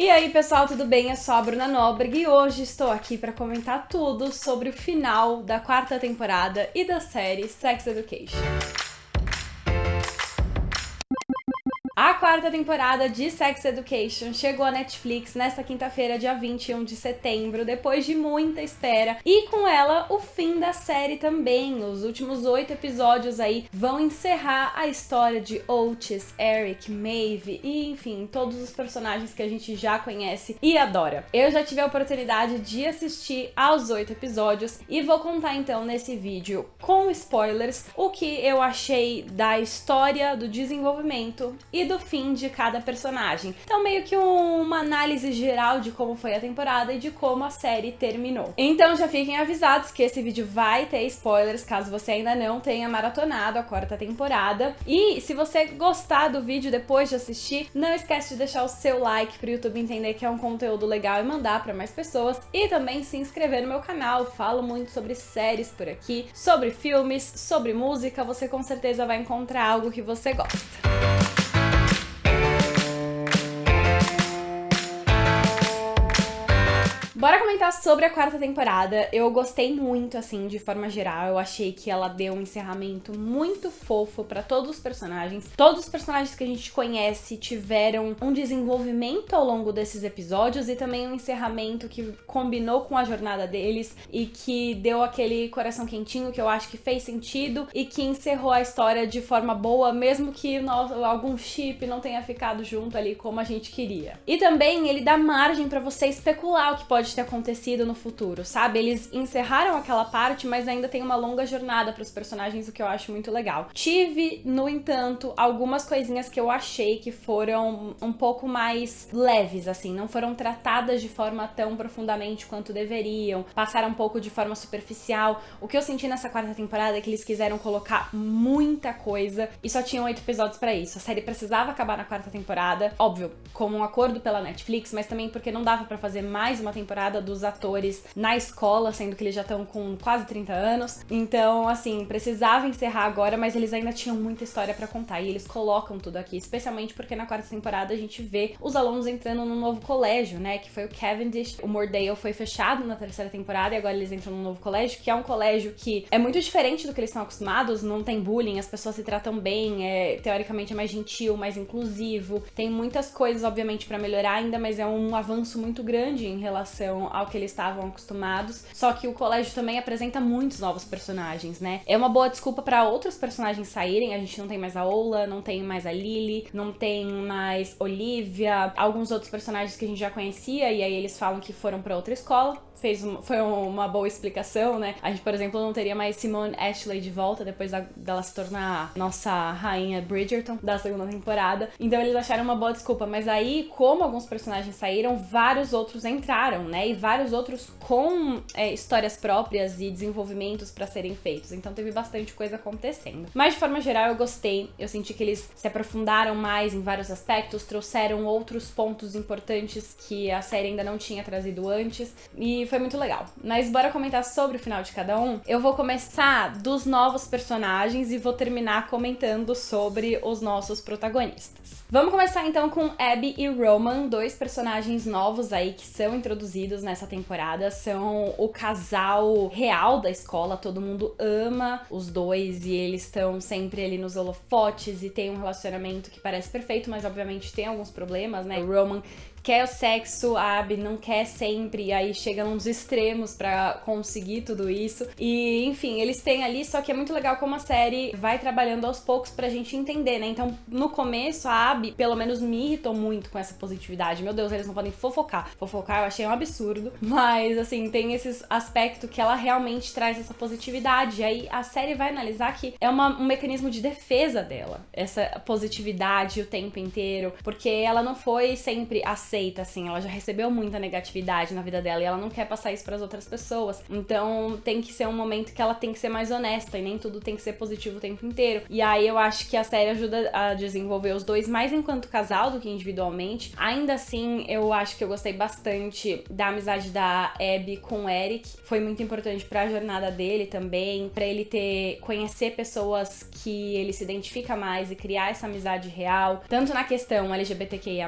E aí pessoal, tudo bem? Eu sou a Bruna Nóbrega e hoje estou aqui para comentar tudo sobre o final da 4ª temporada e da série Sex Education. A 4ª temporada de Sex Education chegou à Netflix nesta quinta-feira, dia 21 de setembro, depois de muita espera, e com ela o fim da série também. Os últimos 8 episódios aí vão encerrar a história de Otis, Eric, Maeve e, enfim, todos os personagens que a gente já conhece e adora. Eu já tive a oportunidade de assistir aos 8 episódios e vou contar então nesse vídeo, com spoilers, o que eu achei da história, do desenvolvimento e do fim de cada personagem. Então meio que uma análise geral de como foi a temporada e de como a série terminou. Então já fiquem avisados que esse vídeo vai ter spoilers, caso você ainda não tenha maratonado a 4ª temporada. E se você gostar do vídeo depois de assistir, não esquece de deixar o seu like para o YouTube entender que é um conteúdo legal e mandar para mais pessoas. E também se inscrever no meu canal, falo muito sobre séries por aqui, sobre filmes, sobre música, você com certeza vai encontrar algo que você gosta. Bora comentar sobre a 4ª temporada. Eu gostei muito, assim, de forma geral. Eu achei que ela deu um encerramento muito fofo pra todos os personagens. Todos os personagens que a gente conhece tiveram um desenvolvimento ao longo desses episódios e também um encerramento que combinou com a jornada deles e que deu aquele coração quentinho que eu acho que fez sentido e que encerrou a história de forma boa, mesmo que algum chip não tenha ficado junto ali como a gente queria. E também ele dá margem pra você especular o que pode ter acontecido no futuro, sabe? Eles encerraram aquela parte, mas ainda tem uma longa jornada para os personagens, o que eu acho muito legal. Tive, no entanto, algumas coisinhas que eu achei que foram um pouco mais leves, assim, não foram tratadas de forma tão profundamente quanto deveriam, passaram um pouco de forma superficial. O que eu senti nessa 4ª temporada é que eles quiseram colocar muita coisa e só tinham 8 episódios para isso. A série precisava acabar na 4ª temporada, óbvio, como um acordo pela Netflix, mas também porque não dava para fazer mais uma temporada dos atores na escola, sendo que eles já estão com quase 30 anos. Então, assim, precisava encerrar agora, mas eles ainda tinham muita história pra contar e eles colocam tudo aqui, especialmente porque na 4ª temporada a gente vê os alunos entrando num novo colégio, né, que foi o Cavendish. O Mordale foi fechado na 3ª temporada e agora eles entram num novo colégio, que é um colégio que é muito diferente do que eles estão acostumados, não tem bullying, as pessoas se tratam bem, teoricamente é mais gentil, mais inclusivo, tem muitas coisas, obviamente, pra melhorar ainda, mas é um avanço muito grande em relação ao que eles estavam acostumados, só que o colégio também apresenta muitos novos personagens, né? É uma boa desculpa para outros personagens saírem, a gente não tem mais a Ola, não tem mais a Lily, não tem mais Olivia, alguns outros personagens que a gente já conhecia, e aí eles falam que foram para outra escola. Foi uma boa explicação, né? A gente, por exemplo, não teria mais Simone Ashley de volta depois dela se tornar nossa rainha Bridgerton da 2ª temporada. Então eles acharam uma boa desculpa, mas aí, como alguns personagens saíram, vários outros entraram, né? E vários outros com histórias próprias e desenvolvimentos pra serem feitos. Então teve bastante coisa acontecendo. Mas de forma geral eu gostei. Eu senti que eles se aprofundaram mais em vários aspectos, trouxeram outros pontos importantes que a série ainda não tinha trazido antes. E foi muito legal. Mas bora comentar sobre o final de cada um. Eu vou começar dos novos personagens e vou terminar comentando sobre os nossos protagonistas. Vamos começar então com Abby e Roman, 2 personagens novos aí que são introduzidos nessa temporada. São o casal real da escola, todo mundo ama os dois e eles estão sempre ali nos holofotes e tem um relacionamento que parece perfeito, mas obviamente tem alguns problemas, né? O Roman quer o sexo, a Abby não quer sempre, e aí chega nos extremos pra conseguir tudo isso. E, enfim, eles têm ali, só que é muito legal como a série vai trabalhando aos poucos pra gente entender, né? Então, no começo, a Abby, pelo menos, me irritou muito com essa positividade. Meu Deus, eles não podem fofocar. Fofocar eu achei um absurdo, mas, assim, tem esse aspecto que ela realmente traz essa positividade. E aí, a série vai analisar que é um mecanismo de defesa dela, essa positividade o tempo inteiro, porque ela não foi sempre aceita, assim, ela já recebeu muita negatividade na vida dela e ela não quer passar isso pras outras pessoas. Então tem que ser um momento que ela tem que ser mais honesta e nem tudo tem que ser positivo o tempo inteiro. E aí eu acho que a série ajuda a desenvolver os dois mais enquanto casal do que individualmente. Ainda assim, eu acho que eu gostei bastante da amizade da Abby com o Eric. Foi muito importante pra jornada dele também, pra ele conhecer pessoas que ele se identifica mais e criar essa amizade real, tanto na questão LGBTQIA+,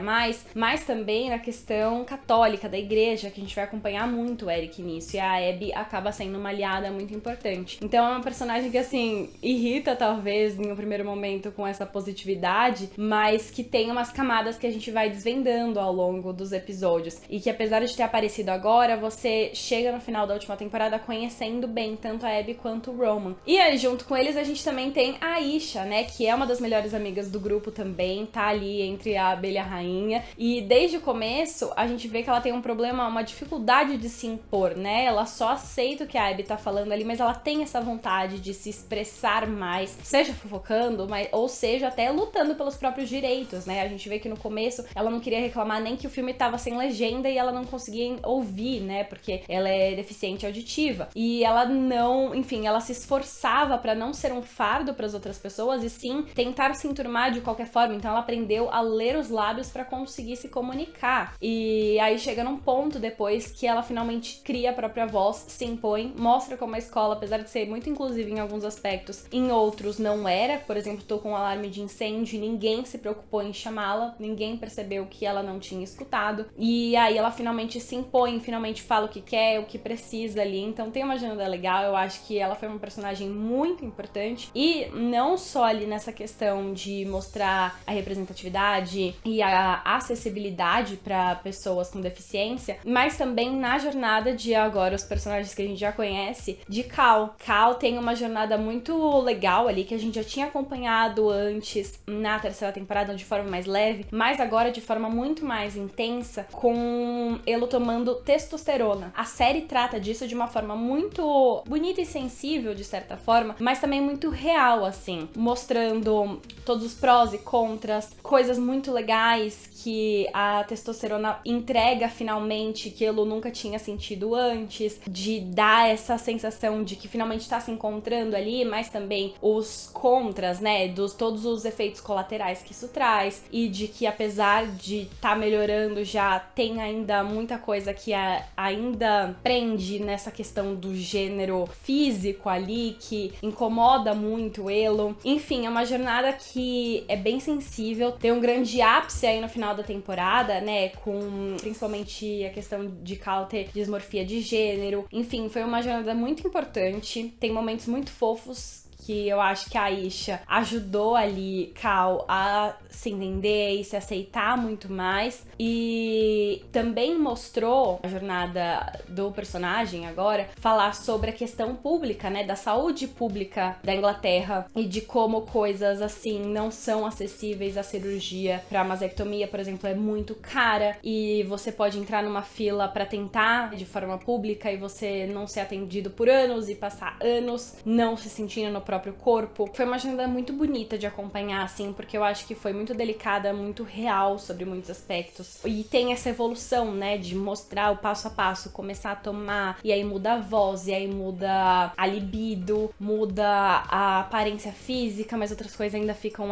mas também também na questão católica da igreja, que a gente vai acompanhar muito o Eric nisso, e a Abby acaba sendo uma aliada muito importante. Então é uma personagem que, assim, irrita talvez em um primeiro momento com essa positividade, mas que tem umas camadas que a gente vai desvendando ao longo dos episódios, e que apesar de ter aparecido agora, você chega no final da última temporada conhecendo bem tanto a Abby quanto o Roman. E aí, junto com eles, a gente também tem a Aisha, né, que é uma das melhores amigas do grupo também, tá ali entre a abelha rainha, e desde o começo a gente vê que ela tem um problema, uma dificuldade de se impor, né, ela só aceita o que a Abby tá falando ali, mas ela tem essa vontade de se expressar mais, seja fofocando, ou seja até lutando pelos próprios direitos, né, a gente vê que no começo ela não queria reclamar nem que o filme tava sem legenda e ela não conseguia ouvir, né, porque ela é deficiente auditiva, e ela não, enfim, ela se esforçava pra não ser um fardo pras outras pessoas e sim tentar se enturmar de qualquer forma, então ela aprendeu a ler os lábios pra conseguir se comunicar, e aí chega num ponto depois que ela finalmente cria a própria voz, se impõe, mostra como a escola, apesar de ser muito inclusiva em alguns aspectos, em outros não era, por exemplo, tô com um alarme de incêndio e ninguém se preocupou em chamá-la, ninguém percebeu que ela não tinha escutado, e aí ela finalmente se impõe, finalmente fala o que quer, o que precisa ali, então tem uma jornada legal, eu acho que ela foi uma personagem muito importante, e não só ali nessa questão de mostrar a representatividade e a acessibilidade para pessoas com deficiência, mas também na jornada de agora os personagens que a gente já conhece, de Cal. Cal tem uma jornada muito legal ali, que a gente já tinha acompanhado antes na terceira temporada de forma mais leve, mas agora de forma muito mais intensa, com ele tomando testosterona. A série trata disso de uma forma muito bonita e sensível, de certa forma, mas também muito real, assim, mostrando todos os prós e contras, coisas muito legais que a testosterona entrega finalmente, que ele nunca tinha sentido antes, de dar essa sensação de que finalmente tá se encontrando ali, mas também os contras, né, todos os efeitos colaterais que isso traz, e de que apesar de tá melhorando já, tem ainda muita coisa que ainda prende nessa questão do gênero físico ali, que incomoda muito ele. Enfim, é uma jornada que é bem sensível, tem um grande ápice aí no final da temporada, né, com principalmente a questão de Cal ter dismorfia de gênero. Enfim, foi uma jornada muito importante, tem momentos muito fofos que eu acho que a Aisha ajudou ali Cal a se entender e se aceitar muito mais, e também mostrou a jornada do personagem agora falar sobre a questão pública, né, da saúde pública da Inglaterra e de como coisas assim não são acessíveis. A cirurgia para mastectomia, por exemplo, é muito cara e você pode entrar numa fila para tentar de forma pública e você não ser atendido por anos e passar anos não se sentindo no próprio corpo. Foi uma jornada muito bonita de acompanhar, assim, porque eu acho que foi muito delicada, muito real sobre muitos aspectos. E tem essa evolução, né, de mostrar o passo a passo, começar a tomar, e aí muda a voz, e aí muda a libido, muda a aparência física, mas outras coisas ainda ficam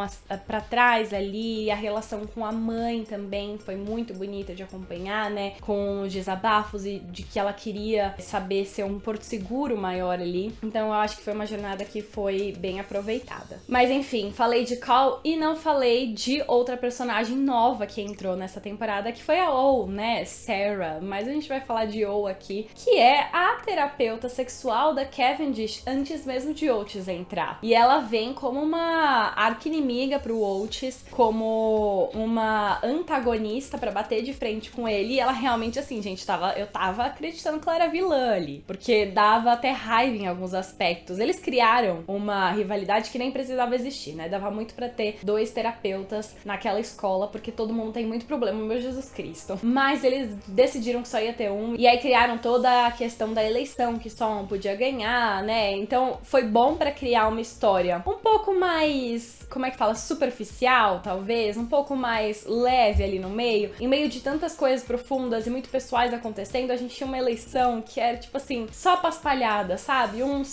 pra trás ali. A relação com a mãe também foi muito bonita de acompanhar, né, com os desabafos e de que ela queria saber ser um porto seguro maior ali. Então eu acho que foi uma jornada que foi bem aproveitada. Mas enfim, falei de Cal e não falei de outra personagem nova que entrou nessa temporada, que foi a O, né, Sarah. Mas a gente vai falar de O aqui, que é a terapeuta sexual da Cavendish antes mesmo de Otis entrar. E ela vem como uma arqui-inimiga pro Otis, como uma antagonista pra bater de frente com ele. E ela realmente, assim, gente, eu tava acreditando que ela era vilã ali, porque dava até raiva em alguns aspectos. Eles criaram uma rivalidade que nem precisava existir, né? Dava muito pra ter dois terapeutas naquela escola, porque todo mundo tem muito problema, meu Jesus Cristo. Mas eles decidiram que só ia ter um, e aí criaram toda a questão da eleição, que só um podia ganhar, né? Então foi bom pra criar uma história um pouco mais, como é que fala, superficial, talvez, um pouco mais leve ali no meio. Em meio de tantas coisas profundas e muito pessoais acontecendo, a gente tinha uma eleição que era, tipo assim, só paspalhada, sabe? Um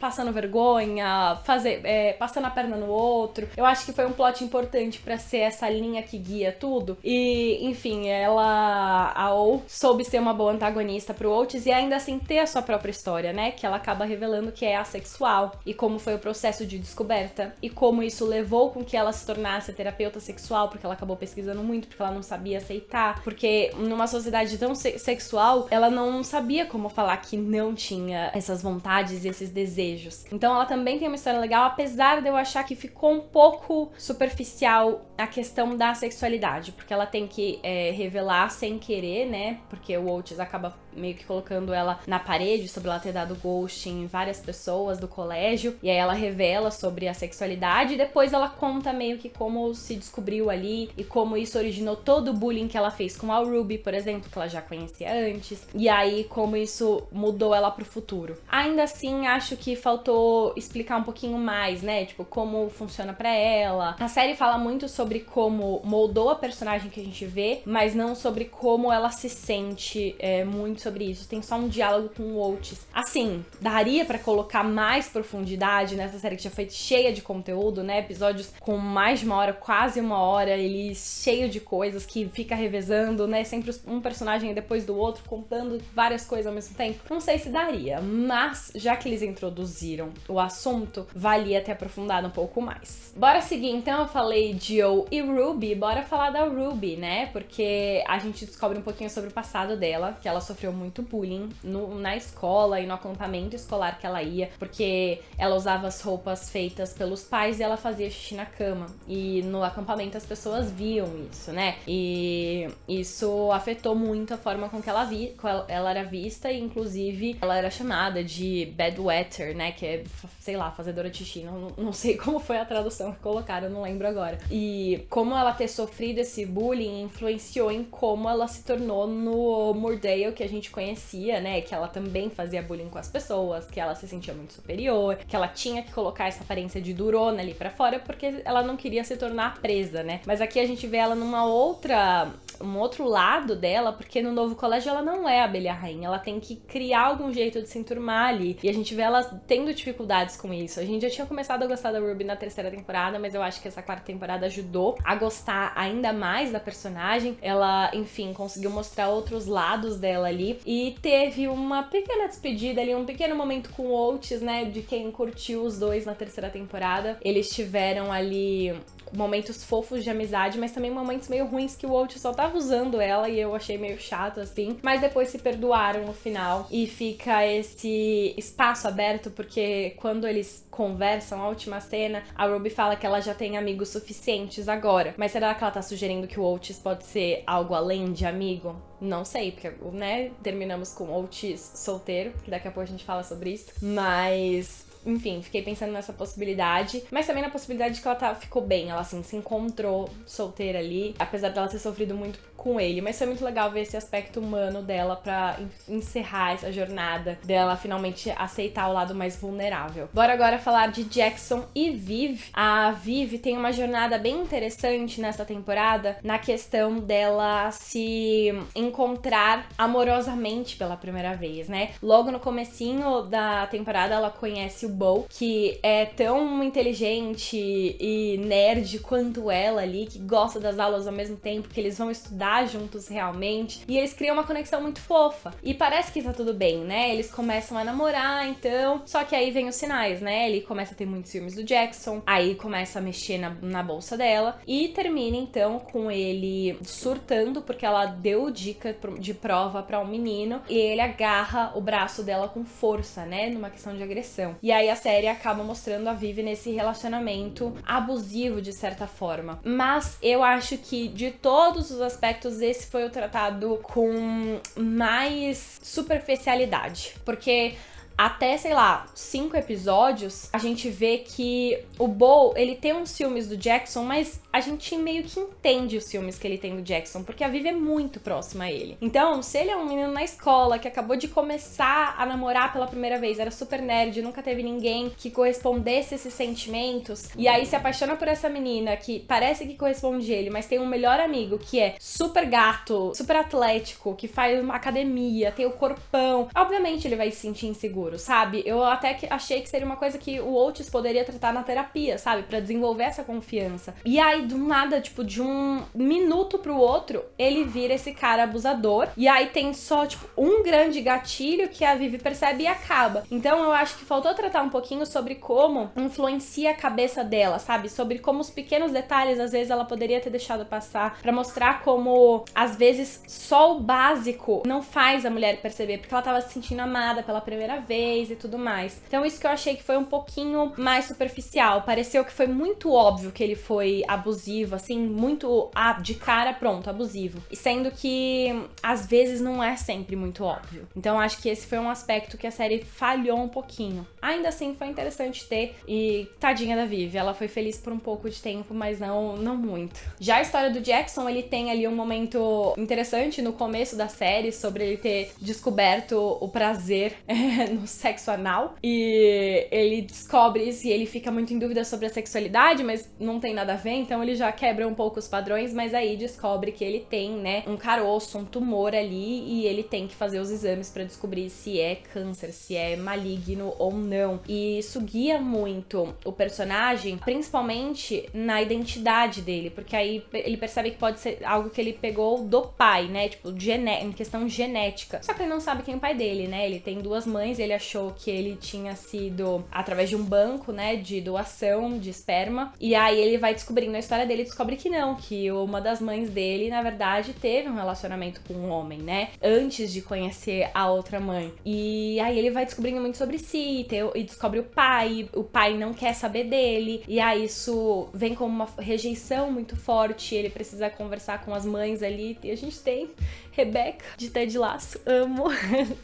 passando vergonha, sozinha, passando a perna no outro. Eu acho que foi um plot importante pra ser essa linha que guia tudo. E, enfim, a O soube ser uma boa antagonista pro Oates e ainda assim ter a sua própria história, né? Que ela acaba revelando que é assexual e como foi o processo de descoberta e como isso levou com que ela se tornasse terapeuta sexual, porque ela acabou pesquisando muito, porque ela não sabia aceitar, porque numa sociedade tão sexual, ela não sabia como falar que não tinha essas vontades e esses desejos. Então ela também tem uma história legal, apesar de eu achar que ficou um pouco superficial a questão da sexualidade, porque ela tem que revelar sem querer, né? Porque o Oates acaba meio que colocando ela na parede sobre ela ter dado ghosting em várias pessoas do colégio, e aí ela revela sobre a sexualidade e depois ela conta meio que como se descobriu ali e como isso originou todo o bullying que ela fez com a Ruby, por exemplo, que ela já conhecia antes, e aí como isso mudou ela pro futuro. Ainda assim, acho que faltou explicar um pouquinho mais, né? Tipo, como funciona pra ela. A série fala muito sobre como moldou a personagem que a gente vê, mas não sobre como ela se sente muito sobre isso. Tem só um diálogo com o Oates. Assim, daria pra colocar mais profundidade nessa série que já foi cheia de conteúdo, né? Episódios com mais de uma hora, quase uma hora, ele cheio de coisas que fica revezando, né? Sempre um personagem depois do outro, contando várias coisas ao mesmo tempo. Não sei se daria, mas já que eles introduziram o assunto, valia ter aprofundado um pouco mais. Bora seguir então, eu falei de O e Ruby, bora falar da Ruby, né? Porque a gente descobre um pouquinho sobre o passado dela, que ela sofreu muito bullying na escola e no acampamento escolar que ela ia, porque ela usava as roupas feitas pelos pais e ela fazia xixi na cama. E no acampamento as pessoas viam isso, né? E isso afetou muito a forma com que ela era vista e, inclusive, ela era chamada de bedwetter, né? Que é, sei lá, fazedora de xixi. Não sei como foi a tradução que colocaram, não lembro agora. E como ela ter sofrido esse bullying influenciou em como ela se tornou no Moordale que a gente conhecia, né? Que ela também fazia bullying com as pessoas, que ela se sentia muito superior, que ela tinha que colocar essa aparência de durona ali pra fora porque ela não queria se tornar presa, né? Mas aqui a gente vê ela um outro lado dela, porque no novo colégio ela não é a abelha rainha, ela tem que criar algum jeito de se enturmar ali, e a gente vê ela tendo dificuldades com isso. A gente já tinha começado a gostar da Ruby na terceira temporada, mas eu acho que essa quarta temporada ajudou a gostar ainda mais da personagem. Ela, enfim, conseguiu mostrar outros lados dela ali, e teve uma pequena despedida ali, um pequeno momento com o Oates, né, de quem curtiu os dois na terceira temporada. Eles tiveram ali momentos fofos de amizade, mas também momentos meio ruins que o Oates só tava usando ela e eu achei meio chato, assim. Mas depois se perdoaram no final e fica esse espaço aberto, porque quando eles conversam, a última cena, a Ruby fala que ela já tem amigos suficientes agora. Mas será que ela tá sugerindo que o Oates pode ser algo além de amigo? Não sei, porque, né, terminamos com o Oates solteiro, que daqui a pouco a gente fala sobre isso. Mas enfim, fiquei pensando nessa possibilidade, mas também na possibilidade de que ela ficou bem, ela assim, se encontrou solteira ali, apesar dela ter sofrido muito com ele, mas foi muito legal ver esse aspecto humano dela pra encerrar essa jornada dela finalmente aceitar o lado mais vulnerável. Bora agora falar de Jackson e Viv. A Viv tem uma jornada bem interessante nessa temporada, na questão dela se encontrar amorosamente pela primeira vez, né? Logo no comecinho da temporada ela conhece o Bo, que é tão inteligente e nerd quanto ela ali, que gosta das aulas ao mesmo tempo, que eles vão estudar juntos realmente, e eles criam uma conexão muito fofa. E parece que tá tudo bem, né? Eles começam a namorar, então, só que aí vem os sinais, né? Ele começa a ter muitos ciúmes do Jackson, aí começa a mexer na bolsa dela, e termina então com ele surtando, porque ela deu dica de prova pra um menino, e ele agarra o braço dela com força, né? Numa questão de agressão. E aí a série acaba mostrando a Viv nesse relacionamento abusivo, de certa forma. Mas eu acho que, de todos os aspectos, esse foi o tratado com mais superficialidade. Porque até, sei lá, 5 episódios, a gente vê que o Bo, ele tem uns ciúmes do Jackson, mas a gente meio que entende os ciúmes que ele tem do Jackson, porque a Viv é muito próxima a ele. Então, se ele é um menino na escola, que acabou de começar a namorar pela primeira vez, era super nerd, nunca teve ninguém que correspondesse a esses sentimentos, e aí se apaixona por essa menina, que parece que corresponde a ele, mas tem um melhor amigo, que é super gato, super atlético, que faz uma academia, tem o corpão, obviamente ele vai se sentir inseguro. maduro, sabe? Eu até que achei que seria uma coisa que o Oates poderia tratar na terapia, sabe? Pra desenvolver essa confiança. E aí, do nada, tipo, de um minuto pro outro, ele vira esse cara abusador. E aí tem só, tipo, um grande gatilho que a Vivi percebe e acaba. Então eu acho que faltou tratar um pouquinho sobre como influencia a cabeça dela, sabe? Sobre como os pequenos detalhes, às vezes, ela poderia ter deixado passar, pra mostrar como, às vezes, só o básico não faz a mulher perceber, porque ela tava se sentindo amada pela primeira vez e tudo mais. Então isso que eu achei que foi um pouquinho mais superficial. Pareceu que foi muito óbvio que ele foi abusivo, assim, muito de cara, pronto, abusivo. E sendo que, às vezes, não é sempre muito óbvio. Então acho que esse foi um aspecto que a série falhou um pouquinho. Ainda assim, foi interessante ter. E tadinha da Vivi, ela foi feliz por um pouco de tempo, mas não muito. Já a história do Jackson, ele tem ali um momento interessante no começo da série, sobre ele ter descoberto o prazer no sexo anal. E ele descobre isso e ele fica muito em dúvida sobre a sexualidade, mas não tem nada a ver, então ele já quebra um pouco os padrões, mas aí descobre que ele tem, né, um caroço, um tumor ali, e ele tem que fazer os exames pra descobrir se é câncer, se é maligno ou não. E isso guia muito o personagem, principalmente na identidade dele, porque aí ele percebe que pode ser algo que ele pegou do pai, né, tipo, em questão genética. Só que ele não sabe quem é o pai dele, né, ele tem duas mães, ele achou que ele tinha sido através de um banco, né, de doação de esperma, e aí ele vai descobrindo a história dele e descobre que não, que uma das mães dele, na verdade, teve um relacionamento com um homem, né, antes de conhecer a outra mãe. E aí ele vai descobrindo muito sobre si, e descobre o pai não quer saber dele, e aí isso vem como uma rejeição muito forte, ele precisa conversar com as mães ali, e a gente tem Rebecca, de Ted Lasso, amo,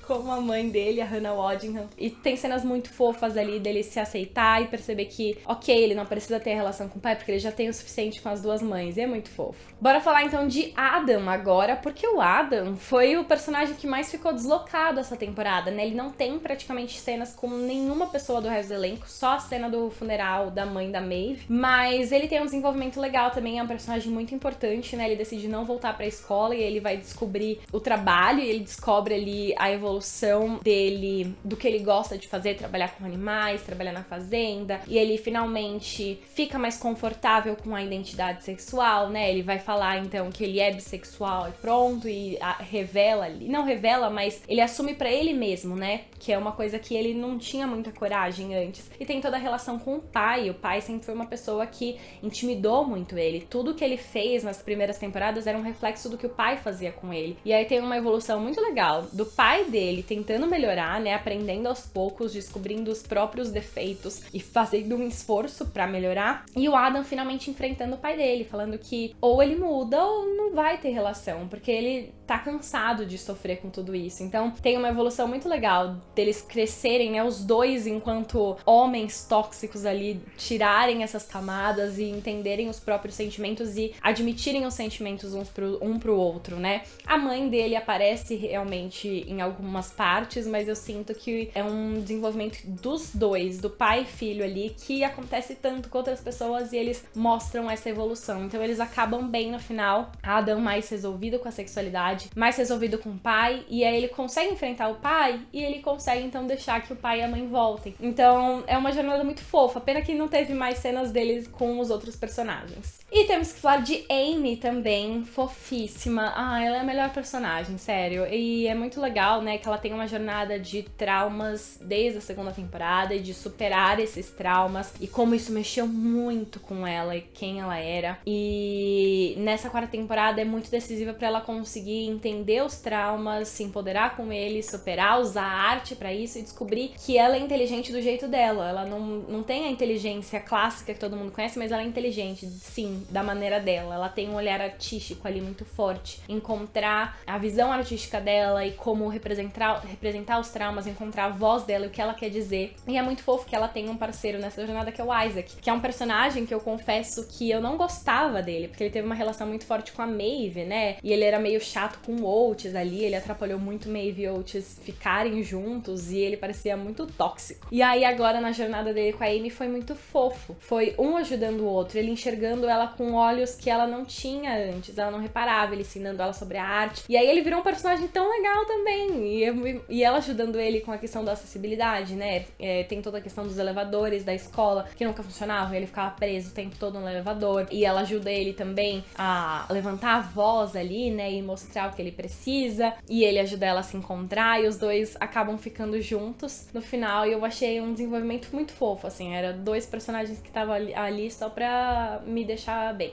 como a mãe dele, a Hannah Waddingham. E tem cenas muito fofas ali dele se aceitar e perceber que, ok, ele não precisa ter relação com o pai, porque ele já tem o suficiente com as duas mães, e é muito fofo. Bora falar então de Adam agora, porque o Adam foi o personagem que mais ficou deslocado essa temporada, né? Ele não tem praticamente cenas com nenhuma pessoa do resto do elenco, só a cena do funeral da mãe da Maeve, mas ele tem um desenvolvimento legal também, é um personagem muito importante, né? Ele decide não voltar pra escola e ele vai descobrir o trabalho, e ele descobre ali a evolução dele, do que ele gosta de fazer, trabalhar com animais, trabalhar na fazenda, e ele finalmente fica mais confortável com a identidade sexual, né? Ele vai falar então que ele é bissexual e pronto, e revela ali, não revela, mas ele assume pra ele mesmo, né? Que é uma coisa que ele não tinha muita coragem antes. E tem toda a relação com o pai sempre foi uma pessoa que intimidou muito ele. Tudo que ele fez nas primeiras temporadas era um reflexo do que o pai fazia com ele. E aí tem uma evolução muito legal do pai dele tentando melhorar, né, aprendendo aos poucos, descobrindo os próprios defeitos e fazendo um esforço pra melhorar. E o Adam finalmente enfrentando o pai dele, falando que ou ele muda ou não vai ter relação, porque ele tá cansado de sofrer com tudo isso. Então tem uma evolução muito legal deles crescerem, né, os dois enquanto homens tóxicos ali, tirarem essas camadas e entenderem os próprios sentimentos e admitirem os sentimentos um pro outro, né? A mãe dele aparece realmente em algumas partes, mas eu sinto que é um desenvolvimento dos dois, do pai e filho ali, que acontece tanto com outras pessoas e eles mostram essa evolução. Então eles acabam bem no final. Adam mais resolvido com a sexualidade, mais resolvido com o pai, e aí ele consegue enfrentar o pai e ele consegue então deixar que o pai e a mãe voltem. Então é uma jornada muito fofa, pena que não teve mais cenas deles com os outros personagens. E temos que falar de Amy também, fofíssima. Ela é a melhor personagem, sério. E é muito legal, né, que ela tem uma jornada de traumas desde a segunda temporada e de superar esses traumas e como isso mexeu muito com ela e quem ela era. E nessa quarta temporada é muito decisiva pra ela conseguir entender os traumas, se empoderar com eles, superar, usar a arte pra isso e descobrir que ela é inteligente do jeito dela. Ela não tem a inteligência clássica que todo mundo conhece, mas ela é inteligente, sim, da maneira dela. Ela tem um olhar artístico ali muito forte. Encontrar a visão artística dela e como representar os traumas, encontrar a voz dela e o que ela quer dizer. E é muito fofo que ela tem um parceiro nessa jornada que é o Isaac, que é um personagem que eu confesso que eu não gostava dele, porque ele teve uma relação muito forte com a Maeve, né? E ele era meio chato contato com o Oates ali, ele atrapalhou muito Maeve e Oates ficarem juntos e ele parecia muito tóxico. E aí agora na jornada dele com a Amy foi muito fofo. Foi um ajudando o outro, ele enxergando ela com olhos que ela não tinha antes, ela não reparava, ele ensinando ela sobre a arte. E aí ele virou um personagem tão legal também. E ela ajudando ele com a questão da acessibilidade, né? Tem toda a questão dos elevadores da escola que nunca funcionavam, ele ficava preso o tempo todo no elevador. E ela ajuda ele também a levantar a voz ali, né? E mostrar o que ele precisa. E ele ajuda ela a se encontrar e os dois acabam ficando juntos no final. E eu achei um desenvolvimento muito fofo, assim. Era dois personagens que estavam ali só pra me deixar bem.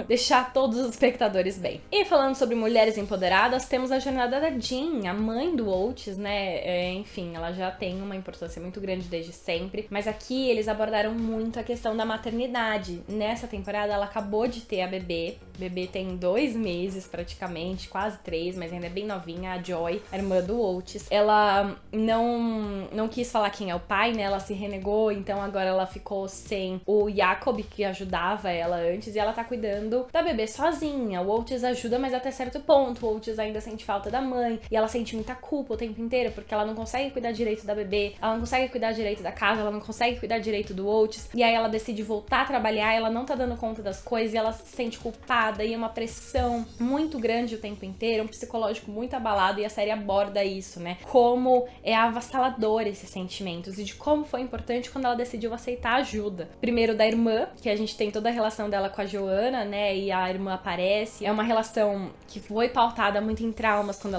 Deixar todos os espectadores bem. E falando sobre mulheres empoderadas, temos a jornada da Jean, a mãe do Oates, né? Enfim, ela já tem uma importância muito grande desde sempre. Mas aqui eles abordaram muito a questão da maternidade. Nessa temporada ela acabou de ter a bebê. O bebê tem 2 meses praticamente, quase 3, mas ainda é bem novinha, a Joy, a irmã do Oates. Ela não quis falar quem é o pai, né? Ela se renegou, então agora ela ficou sem o Jacob, que ajudava ela antes, e ela tá cuidando da bebê sozinha. O Oates ajuda, mas até certo ponto. O Oates ainda sente falta da mãe, e ela sente muita culpa o tempo inteiro, porque ela não consegue cuidar direito da bebê, ela não consegue cuidar direito da casa, ela não consegue cuidar direito do Oates, e aí ela decide voltar a trabalhar, ela não tá dando conta das coisas, e ela se sente culpada, e é uma pressão muito grande o tempo inteiro, um psicológico muito abalado, e a série aborda isso, né? Como é avassalador esses sentimentos, e de como foi importante quando ela decidiu aceitar ajuda. Primeiro da irmã, que a gente tem toda a relação dela com a Joanna, né? E a irmã aparece. É uma relação que foi pautada muito em traumas quando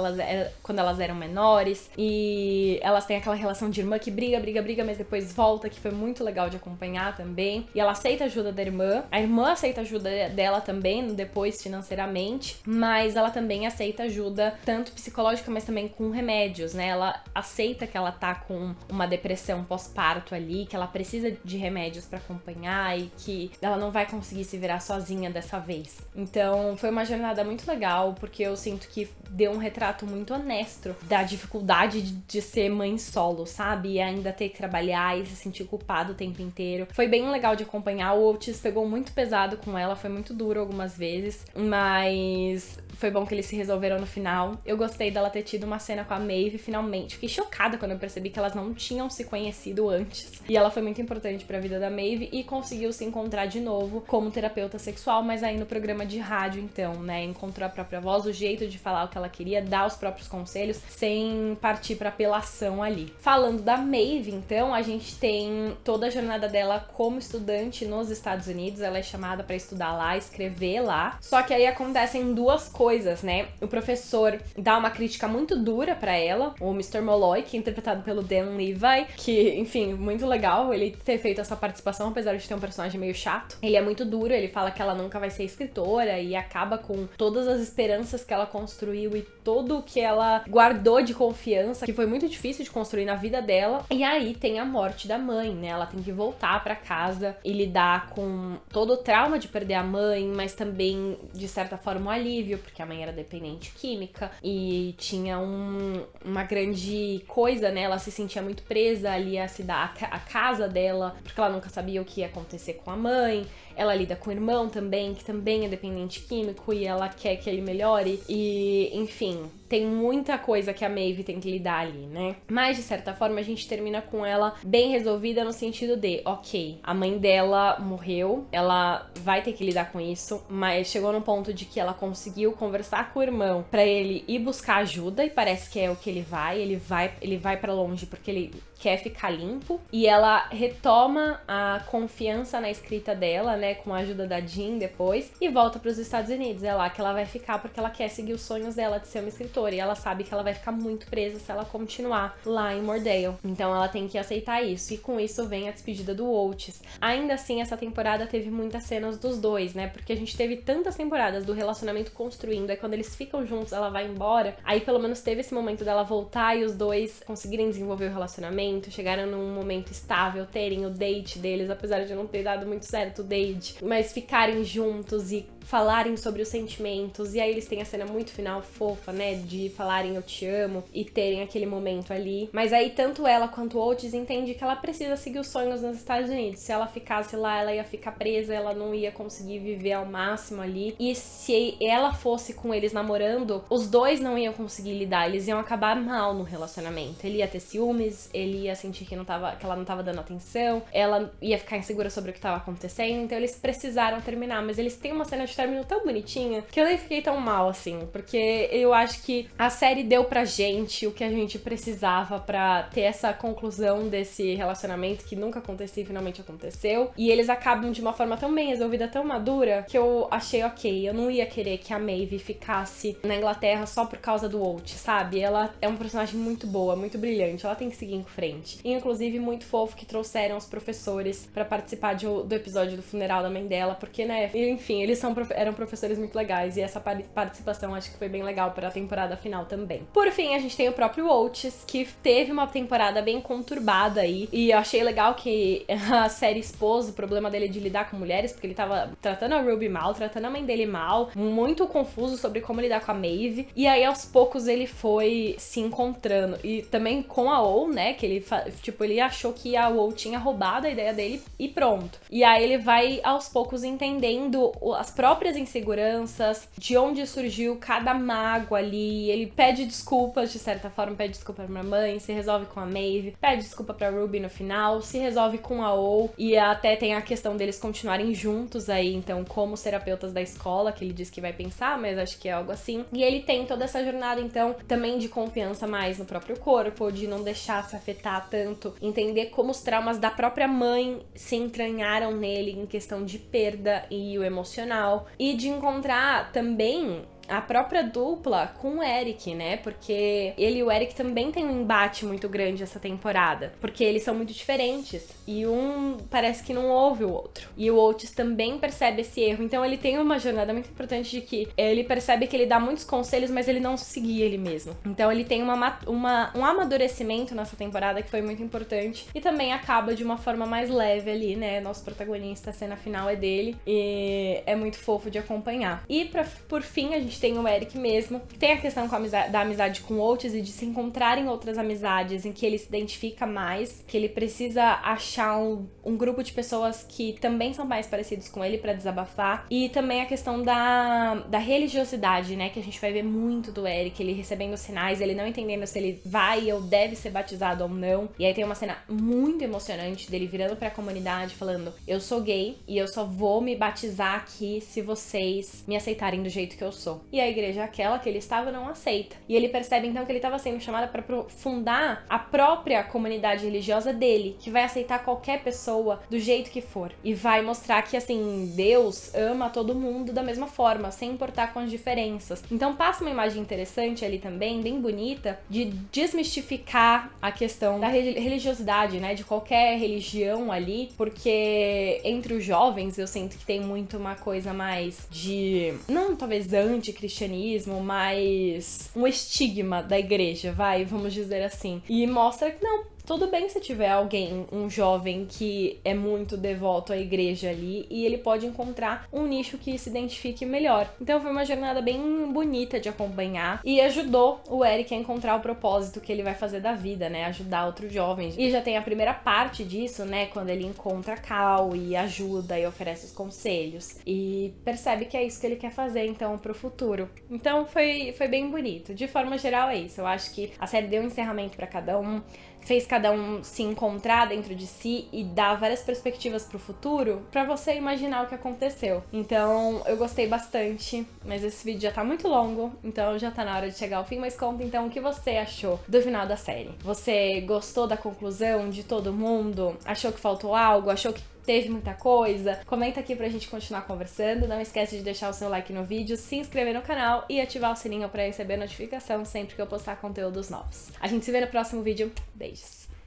elas eram menores, e elas têm aquela relação de irmã que briga, mas depois volta, que foi muito legal de acompanhar também. E ela aceita a ajuda da irmã, a irmã aceita a ajuda dela também, depois financeiramente, mas ela também aceita ajuda tanto psicológica, mas também com remédios, né? Ela aceita que ela tá com uma depressão pós-parto ali, que ela precisa de remédios pra acompanhar e que ela não vai conseguir se virar sozinha dessa vez. Então foi uma jornada muito legal, porque eu sinto que deu um retrato muito honesto da dificuldade de ser mãe solo, sabe? E ainda ter que trabalhar e se sentir culpado o tempo inteiro. Foi bem legal de acompanhar. O Oates pegou muito pesado com ela, foi muito duro algumas vezes, mas foi bom que eles se resolveram no final. Eu gostei dela ter tido uma cena com a Maeve, finalmente. Fiquei chocada quando eu percebi que elas não tinham se conhecido antes. E ela foi muito importante pra vida da Maeve e conseguiu se encontrar de novo como terapeuta sexual, mas aí no programa de rádio, então, né? Encontrou a própria voz, o jeito de falar o que ela queria, dar os próprios conselhos, sem partir pra apelação ali. Falando da Maeve, então, a gente tem toda a jornada dela como estudante nos Estados Unidos. Ela é chamada pra estudar lá, escrever lá. Só que aí acontecem duas coisas, né? O professor dá uma crítica muito dura pra ela, o Mr. Molloy, que é interpretado pelo Dan Levi, que, enfim, muito legal ele ter feito essa participação, apesar de ter um personagem meio chato. Ele é muito duro, ele fala que ela nunca vai ser escritora e acaba com todas as esperanças que ela construiu e tudo que ela guardou de confiança, que foi muito difícil de construir na vida dela. E aí tem a morte da mãe, né? Ela tem que voltar pra casa e lidar com todo o trauma de perder a mãe, mas também, de certa forma, um alívio, porque a mãe era dependente química e tinha uma grande coisa, né? Ela se sentia muito presa ali a casa dela, porque ela nunca sabia o que ia acontecer com a mãe. Ela lida com o irmão também, que também é dependente químico, e ela quer que ele melhore. E, enfim, tem muita coisa que a Maeve tem que lidar ali, né? Mas, de certa forma, a gente termina com ela bem resolvida no sentido de, ok, a mãe dela morreu, ela vai ter que lidar com isso, mas chegou num ponto de que ela conseguiu conversar com o irmão pra ele ir buscar ajuda, e parece que é o que ele vai pra longe porque ele quer ficar limpo, e ela retoma a confiança na escrita dela, né, com a ajuda da Jean depois, e volta pros Estados Unidos. É lá que ela vai ficar porque ela quer seguir os sonhos dela de ser uma escritora, e ela sabe que ela vai ficar muito presa se ela continuar lá em Mordale. Então ela tem que aceitar isso, e com isso vem a despedida do Oates. Ainda assim, essa temporada teve muitas cenas dos dois, né, porque a gente teve tantas temporadas do relacionamento construindo, aí quando eles ficam juntos, ela vai embora, aí pelo menos teve esse momento dela voltar e os dois conseguirem desenvolver o relacionamento, chegaram num momento estável, terem o date deles, apesar de não ter dado muito certo o date, mas ficarem juntos e falarem sobre os sentimentos, e aí eles têm a cena muito final fofa, né, de falarem eu te amo e terem aquele momento ali. Mas aí tanto ela quanto o Otis entende que ela precisa seguir os sonhos nos Estados Unidos. Se ela ficasse lá, ela ia ficar presa, ela não ia conseguir viver ao máximo ali. E se ela fosse com eles namorando, os dois não iam conseguir lidar, eles iam acabar mal no relacionamento. Ele ia ter ciúmes, ele ia sentir que ela não tava dando atenção, ela ia ficar insegura sobre o que tava acontecendo, então eles precisaram terminar. Mas eles têm uma cena de término tão bonitinha que eu nem fiquei tão mal assim, porque eu acho que a série deu pra gente o que a gente precisava pra ter essa conclusão desse relacionamento que nunca acontecia e finalmente aconteceu. E eles acabam de uma forma tão bem resolvida, tão madura, que eu achei ok. Eu não ia querer que a Maeve ficasse na Inglaterra só por causa do Walt, sabe? Ela é uma personagem muito boa, muito brilhante, ela tem que seguir em frente. E inclusive muito fofo que trouxeram os professores pra participar do episódio do funeral da mãe dela, porque, né, enfim, eles eram professores muito legais, e essa participação acho que foi bem legal pra temporada final também. Por fim, a gente tem o próprio Otis, que teve uma temporada bem conturbada aí, e eu achei legal que a série expôs o problema dele de lidar com mulheres, porque ele tava tratando a Ruby mal, tratando a mãe dele mal, muito confuso sobre como lidar com a Maeve, e aí aos poucos ele foi se encontrando, e também com a O, né, que ele achou que a O tinha roubado a ideia dele e pronto. E aí ele vai aos poucos entendendo as próprias inseguranças, de onde surgiu cada mágoa ali, ele pede desculpas, de certa forma, pede desculpa pra mãe, se resolve com a Maeve, pede desculpa pra Ruby no final, se resolve com a O, e até tem a questão deles continuarem juntos aí, então, como terapeutas da escola, que ele diz que vai pensar, mas acho que é algo assim. E ele tem toda essa jornada, então, também de confiança mais no próprio corpo, de não deixar se afetar tanto, entender como os traumas da própria mãe se entranharam nele em questão de perda e o emocional, e de encontrar também a própria dupla com o Eric, né? Porque ele e o Eric também tem um embate muito grande essa temporada, porque eles são muito diferentes e um parece que não ouve o outro. E o Otis também percebe esse erro, então ele tem uma jornada muito importante de que ele percebe que ele dá muitos conselhos, mas ele não seguia ele mesmo. Então ele tem um amadurecimento nessa temporada que foi muito importante, e também acaba de uma forma mais leve ali, né? Nosso protagonista, a cena final é dele, e é muito fofo de acompanhar. E por fim, a gente tem o Eric mesmo, que tem a questão da amizade com o Otis e de se encontrar em outras amizades em que ele se identifica mais, que ele precisa achar um grupo de pessoas que também são mais parecidos com ele pra desabafar. E também a questão da religiosidade, né, que a gente vai ver muito do Eric, ele recebendo sinais, ele não entendendo se ele vai ou deve ser batizado ou não. E aí tem uma cena muito emocionante dele virando pra comunidade falando: eu sou gay e eu só vou me batizar aqui se vocês me aceitarem do jeito que eu sou. E a igreja aquela que ele estava não aceita. E ele percebe então que ele estava sendo chamado para fundar a própria comunidade religiosa dele, que vai aceitar qualquer pessoa do jeito que for. E vai mostrar que, assim, Deus ama todo mundo da mesma forma, sem importar com as diferenças. Então passa uma imagem interessante ali também, bem bonita, de desmistificar a questão da religiosidade, né, de qualquer religião ali, porque entre os jovens eu sinto que tem muito uma coisa mais de, não talvez anticristianismo, mas um estigma da igreja, vamos dizer assim. E mostra que não, tudo bem se tiver alguém, um jovem que é muito devoto à igreja ali, e ele pode encontrar um nicho que se identifique melhor. Então foi uma jornada bem bonita de acompanhar e ajudou o Eric a encontrar o propósito que ele vai fazer da vida, né? Ajudar outros jovens. E já tem a primeira parte disso, né? Quando ele encontra a Cal e ajuda e oferece os conselhos. E percebe que é isso que ele quer fazer, então, pro futuro. Então foi bem bonito. De forma geral é isso. Eu acho que a série deu um encerramento pra cada um, fez cada um se encontrar dentro de si e dar várias perspectivas pro futuro pra você imaginar o que aconteceu. Então, eu gostei bastante, mas esse vídeo já tá muito longo, então já tá na hora de chegar ao fim, mas conta então o que você achou do final da série. Você gostou da conclusão de todo mundo? Achou que faltou algo? Achou que teve muita coisa? Comenta aqui pra gente continuar conversando. Não esquece de deixar o seu like no vídeo, se inscrever no canal e ativar o sininho pra receber notificação sempre que eu postar conteúdos novos. A gente se vê no próximo vídeo. Beijos!